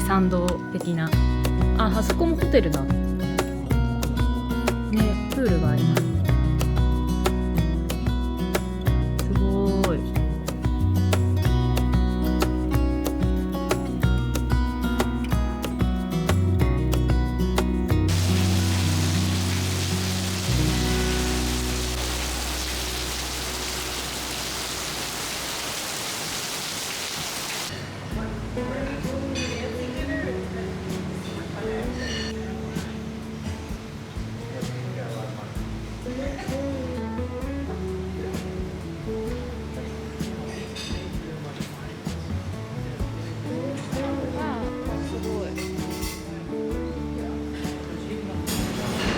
参道的な。あそこもホテルだね。プールがあります。すごい。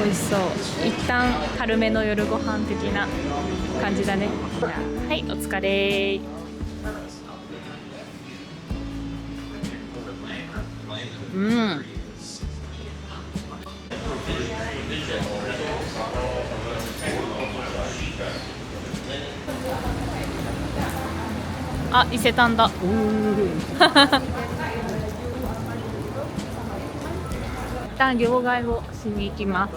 美味しそう。一旦軽めの夜ご飯的な感じだね。はい、お疲れ。あ、伊勢丹だ。一旦両替をしに行きます。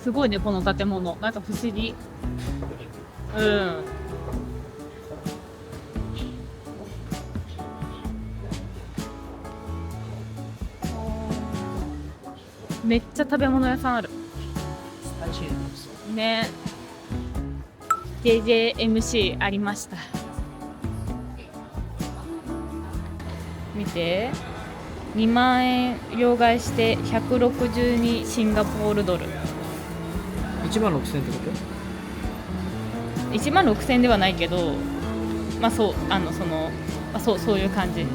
すごいね、この建物。なんか不思議。めっちゃ食べ物屋さんある。ね。JJMC ありました。見て。2万円両替して162シンガポールドル。1万6000ってこと？1万6000ではないけど、まあそう、そういう感じ。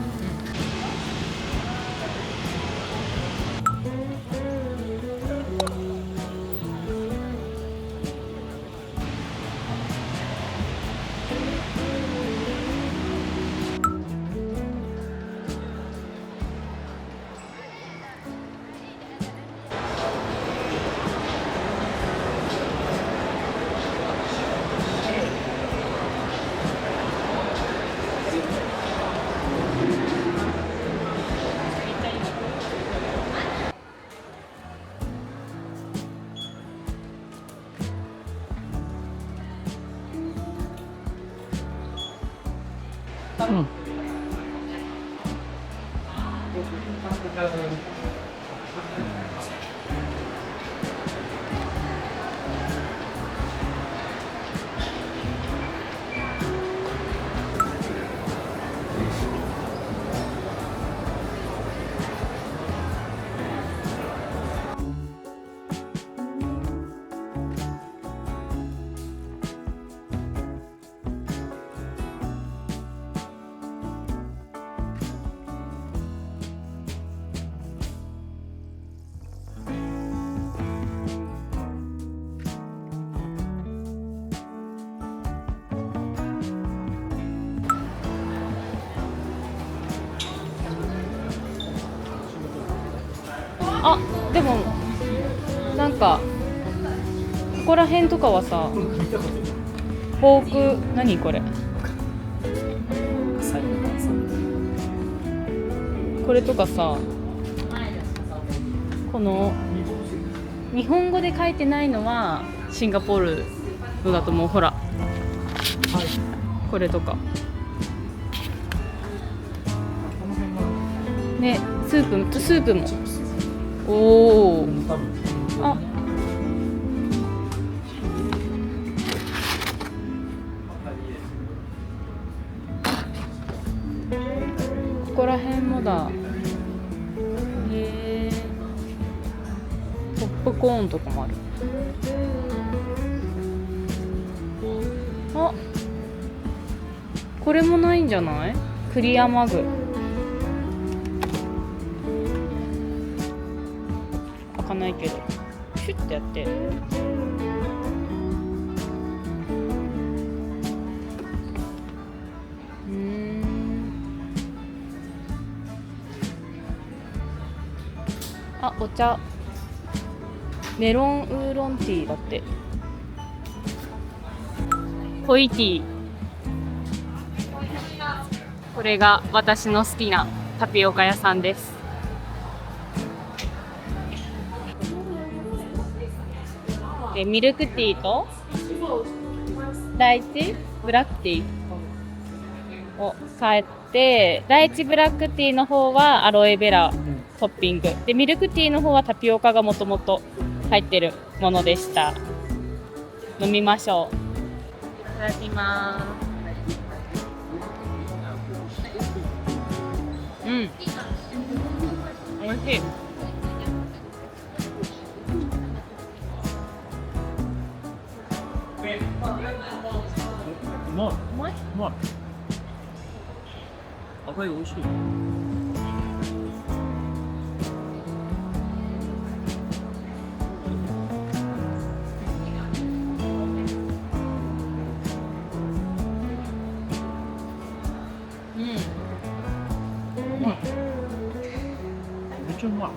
あ、でもなんかここら辺とかはさ、フォーク、何これ、これとかさ、この日本語で書いてないのはシンガポールのだと思う。ほら、これとかね、スープも。おお。あ、ここら辺もだ。へえ。ポップコーンとかもある。あ、これもないんじゃない？クリアマグ。開かないけど、シュッてやって。あ、お茶。メロンウーロンティーだって。コイティー。これが私の好きなタピオカ屋さんです。で、ミルクティーとライチブラックティーを買って、ライチブラックティーの方はアロエベラトッピングで、ミルクティーの方はタピオカがもともと入ってるものでした。飲みましょう。いただきます。うん、おいしい。うまい。うまい。うまい。赤い美味しい。うん。うまい。めっちゃうまい。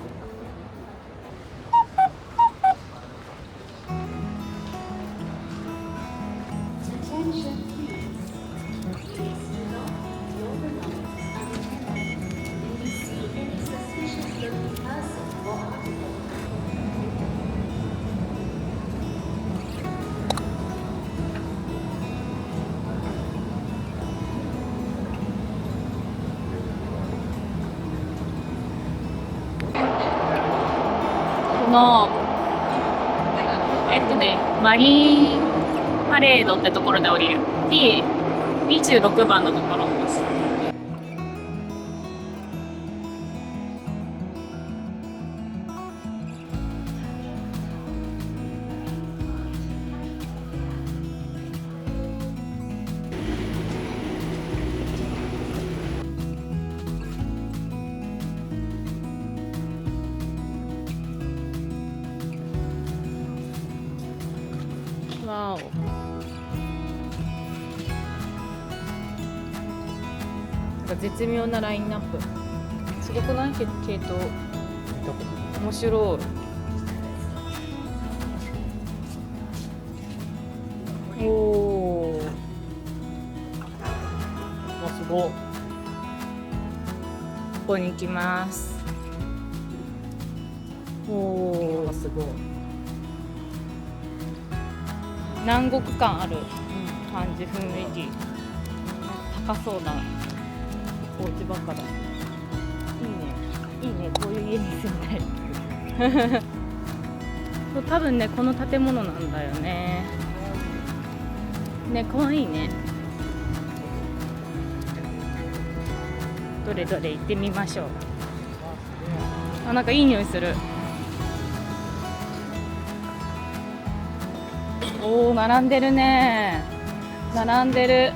このマリーパレードってところで降りる T26 番のところ。わお。なんか絶妙なラインナップ。すごくない？系統。面白い。おお。あ、すごい。ここに行きます。おお。すごい。南国感ある感じ、雰囲気。高そうなお家ばっかだ。いいね、こういう家に住んでそう、多分ね、この建物なんだよね。ね、可愛いね。どれどれ行ってみましょう。あ、なんかいい匂いする。おお、並んでるね。並んでる。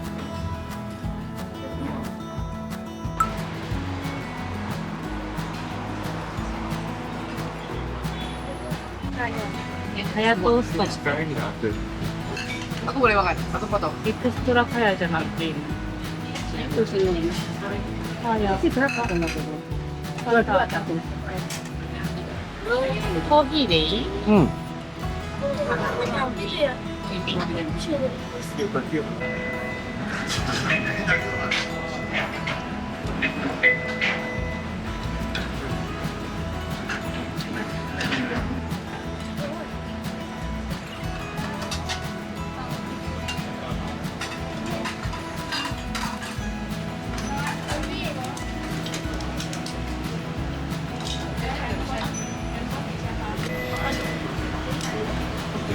カヤトースト。Aku boleh makan satu potong. エクストラカヤじゃなくていいの。Terus ini. カヤ。 Ini berapa? Dua. コーヒーでいい？うん。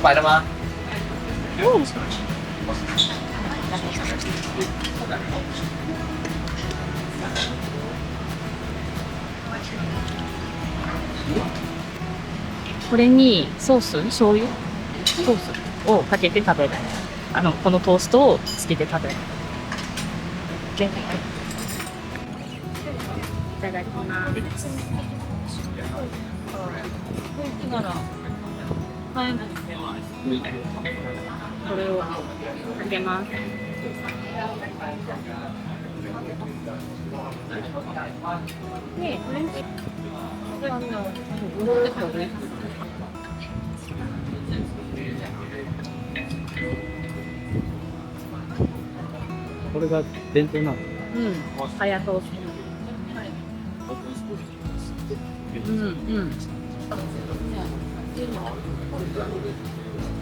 买了吗？これにソース、醤油ソースをかけて食べる。このトーストをつけて食べる。いただきます。なら、はい、これをかけます。で、これが伝統なの。うん。かやトースト。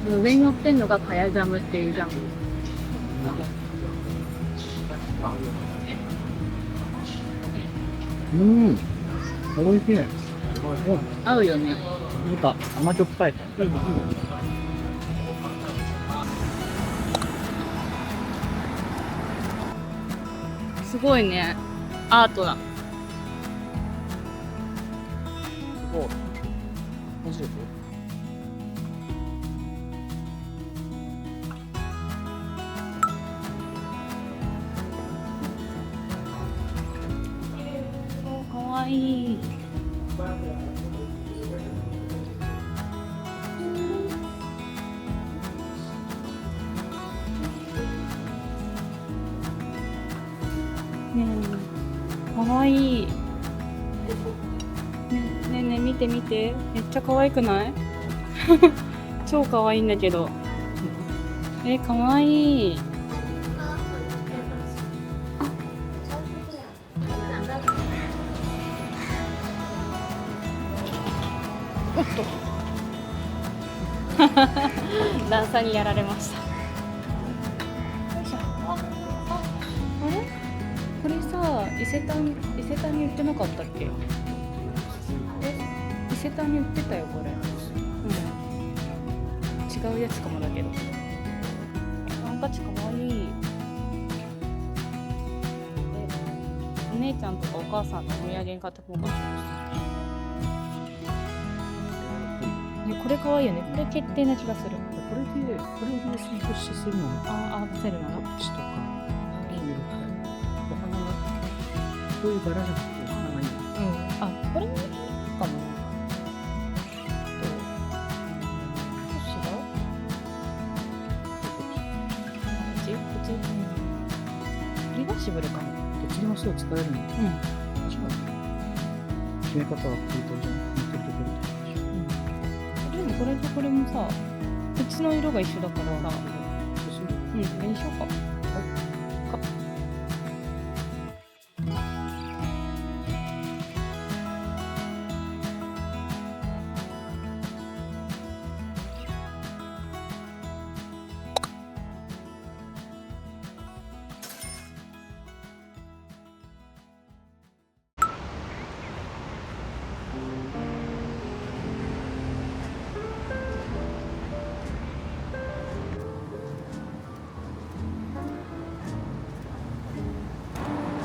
上に乗ってんのがかやジャムっていうジャム。美味しいね。合うよね。なんか甘じょっぱい。すごいね。アートだ。お、マジで。かわいい。ねえ、かわいい。ねえねえ見て見て。めっちゃ可愛くない超可愛いんだけど。かわいい。おっと。段差にやられました。よいしょ。あれこれさ、伊勢丹に売ってなかったっけ？伊勢丹に売ってたよ、これ。違うやつかもだけど。ハンカチかわいい。お姉ちゃんとかお母さんのお土産に買ってこうかな。これかわいいよね。これ決定な気がする。これでスイートしてするのね。合わせるなら。こっちとか、黄色いお花が、こういう柄じゃなくてお花がいい。これもいいかも。どうしよう。こっちリバーシブルかも。どっちでもそう使えるの。確かに。決め方はこういうところ。でもこれとこれもさ、口の色が一緒だからさ、これにしようか。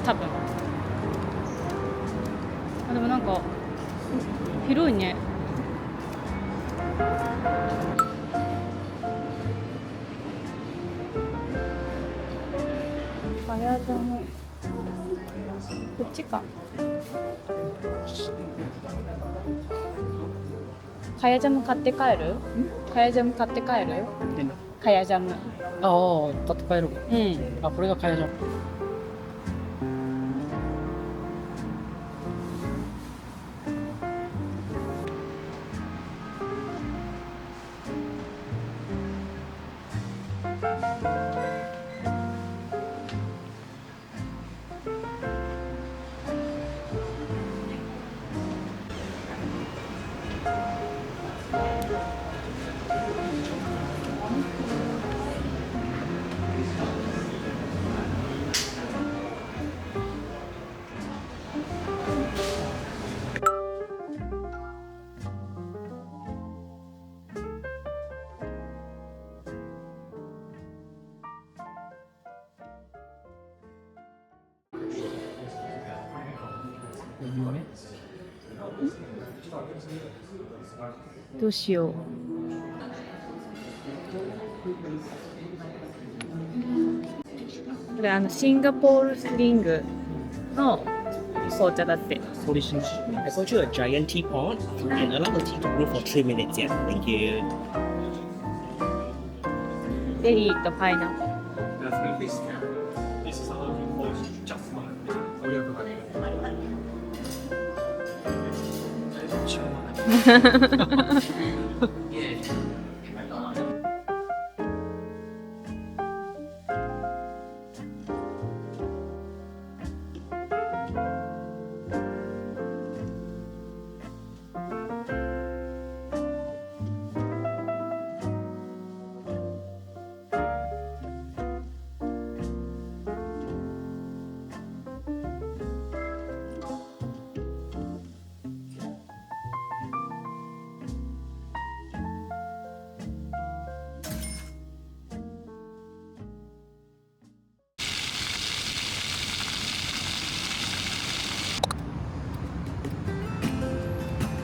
多分。でもなんか広いね。かやジャム。こっちか。かやジャム買って帰る？かやジャム買って帰る？かやジャム。ああ、買って帰ろう。うん。これがかやじゃん。どうしよう。これシンガポールスリングの紅茶だって。Solution. I got you a giant teapot and allow the tea to brew for 3 minutes. Yeah, thank you. ベリーとパイナップル。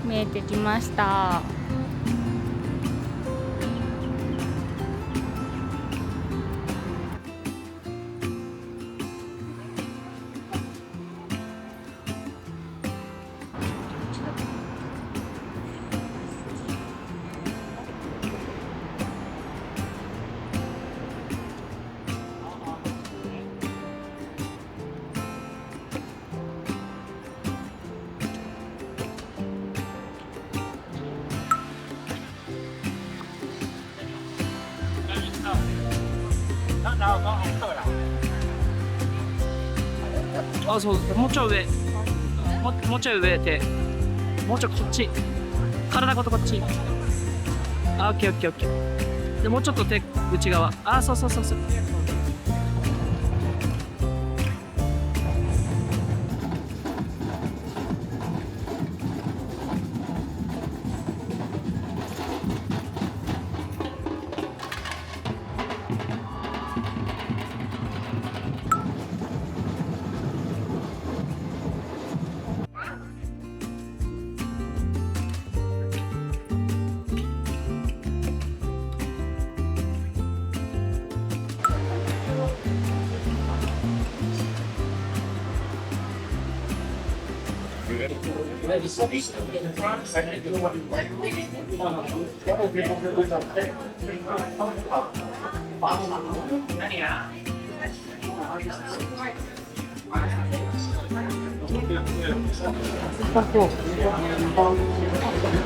見えてきました。あ、そう、もうちょい上。もうちょい上で。もうちょいこっち。体ごとこっち。あ、オッケーオッケーオッケー。で、もうちょっと手、内側。あ、そうそうそうそう。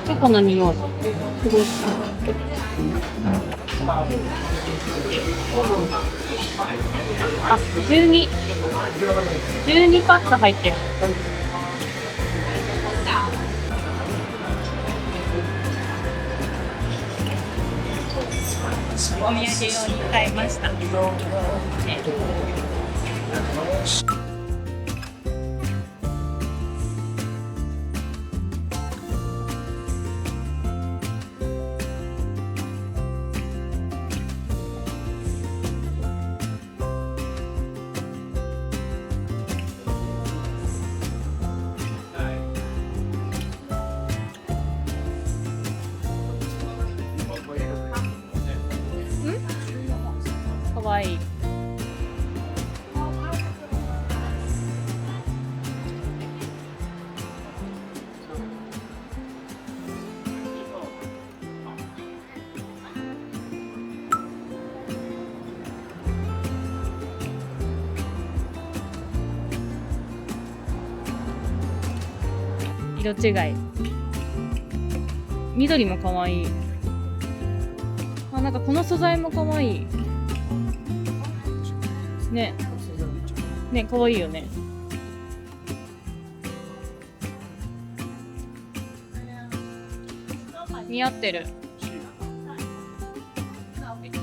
チョコの匂い。あ、12パック入ってる。お土産用に買いました。かわいい。色違い。緑もかわいい。あ、なんかこの素材もかわいい。ね。ね、かわいいよね。似合ってる。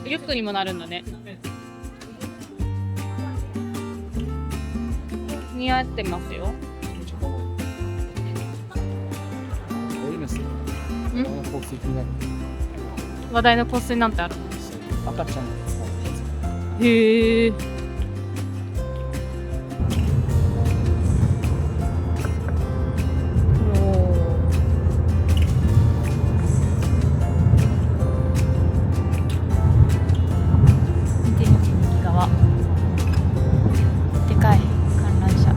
リュックにもなるんだね。似合ってますよ。話題の香水なんてある？赤ちゃん。へえ。でかい観覧車。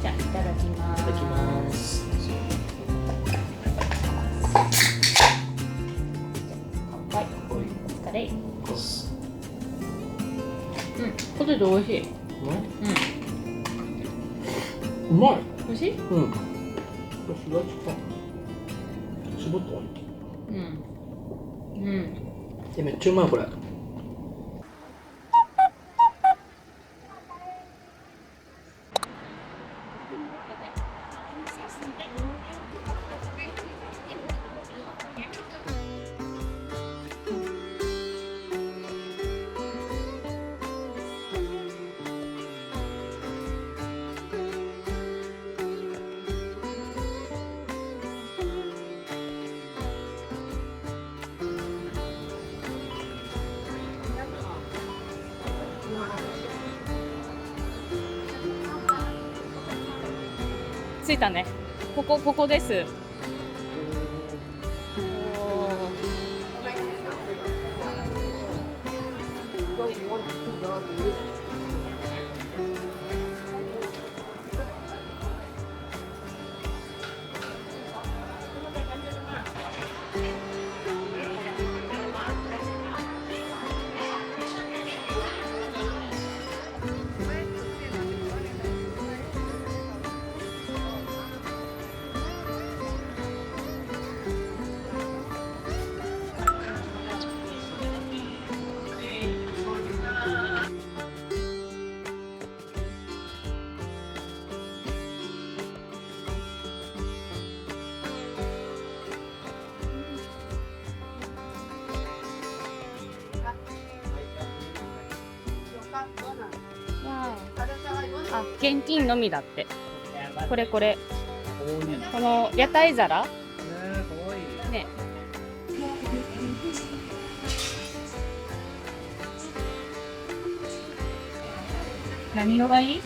じゃあいただきます。いただきます。乾杯。お疲れ。ポテト美味しい。うまい。美味しい？うん。これすだちか。絞ったわ。めっちゃうまいこれ。着いたね。ここです。あ、現金のみだって。これ。この屋台皿ね。何色がいい？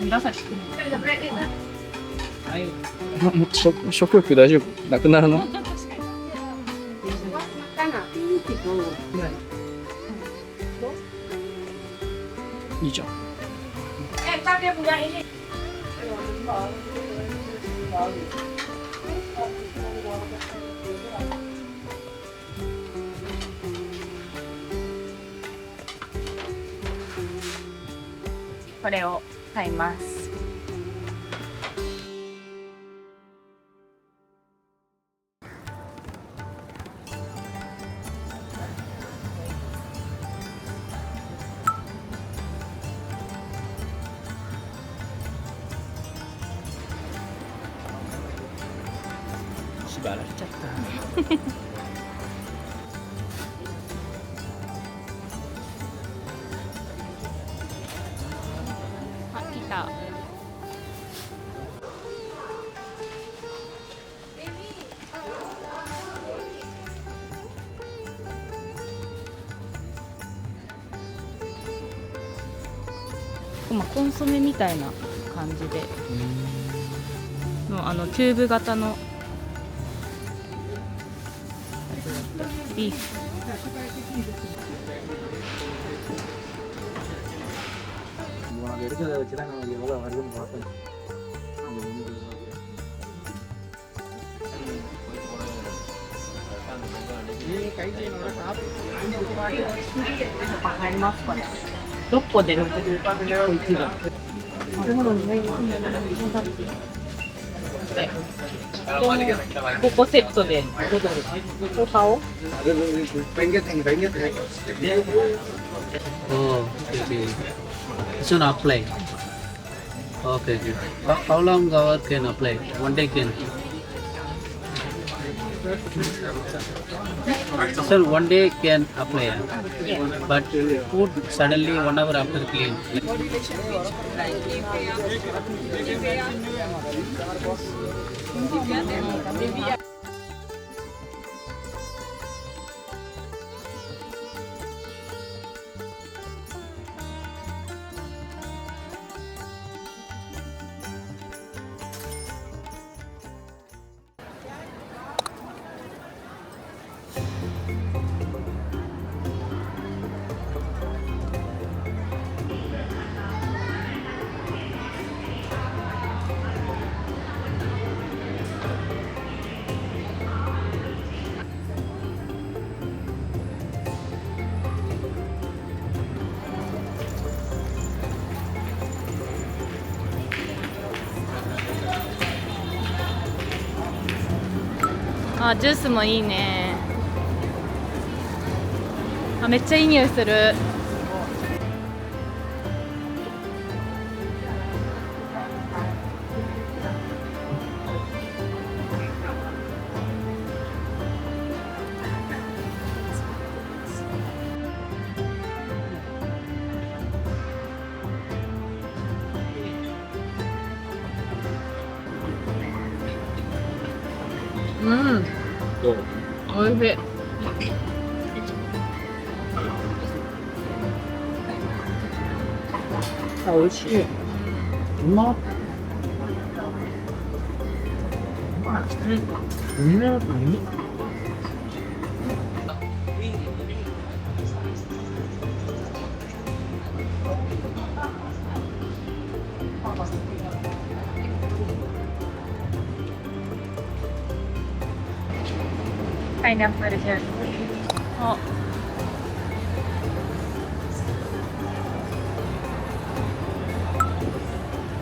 紫。食欲大丈夫？なくなるの？いいじゃん。これを買います。縛られちゃった。あ、来た。まあ、コンソメみたいな感じでのチューブ型のビーフ。6個で60個1度。5個セットで5ドル。こ買おう。Oh, okay. It's an apply. Okay. How long hour can apply? One day can. Sir, one day can apply. But food suddenly 1 hour after clean. あ、ジュースもいいね。あ、めっちゃいい匂いする。うん、どう？おいしい。あ、美味しい。うまっ。パイナップルジュース。あ、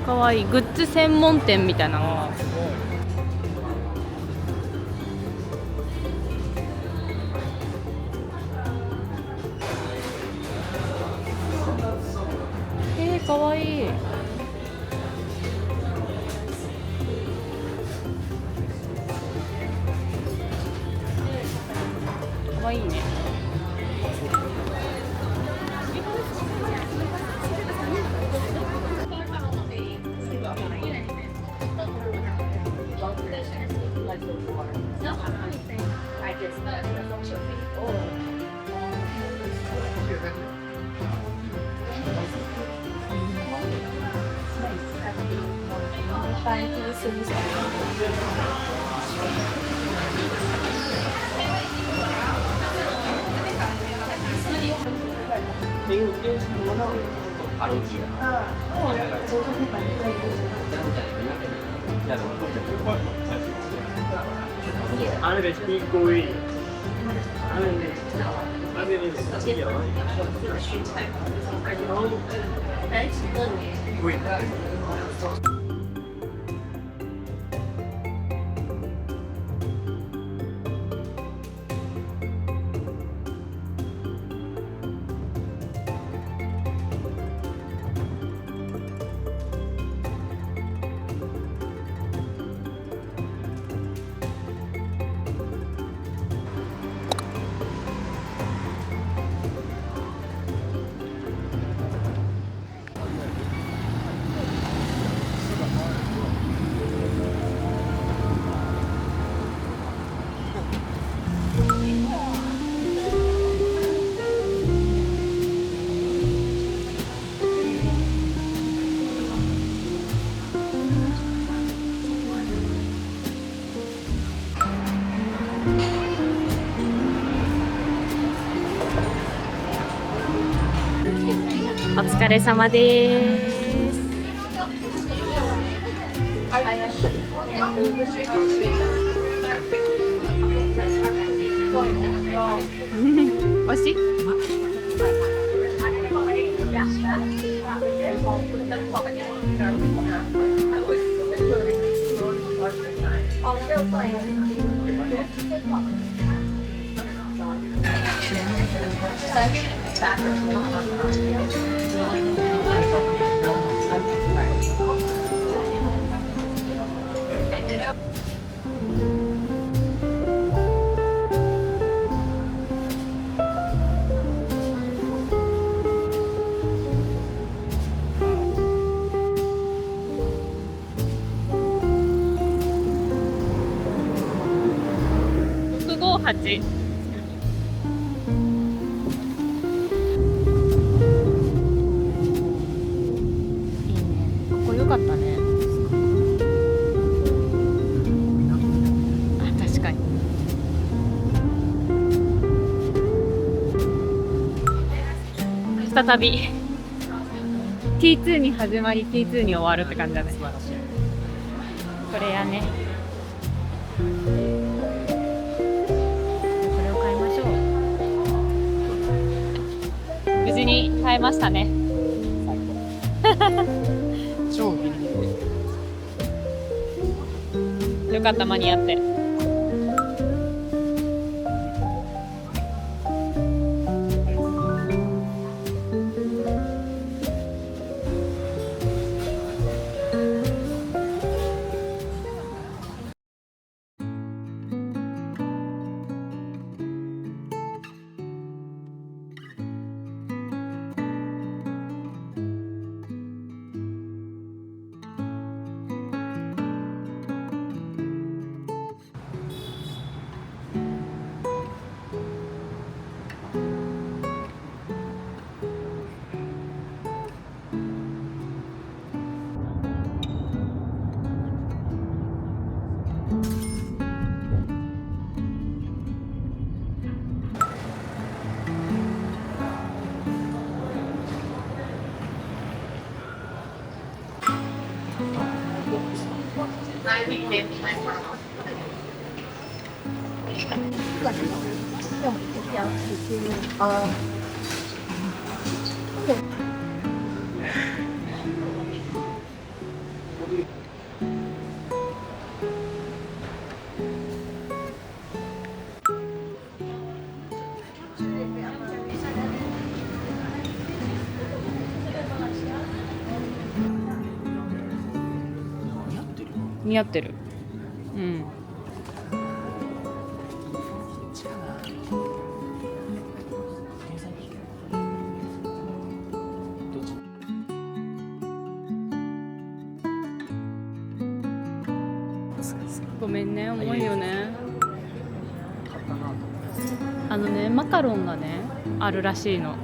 かわいい。グッズ専門店みたいなのが。かわいい。かわいいね。お疲れ様です。おいしい？658。いいね。ここ良かったね。あ、確かに。再び T2 に始まり T2 に終わるって感じだね。これやね。無事に耐えましたね。超ギリギリで。よかった、間に合って。似合ってる。うん。ごめんね、重いよね。マカロンがね、あるらしいの。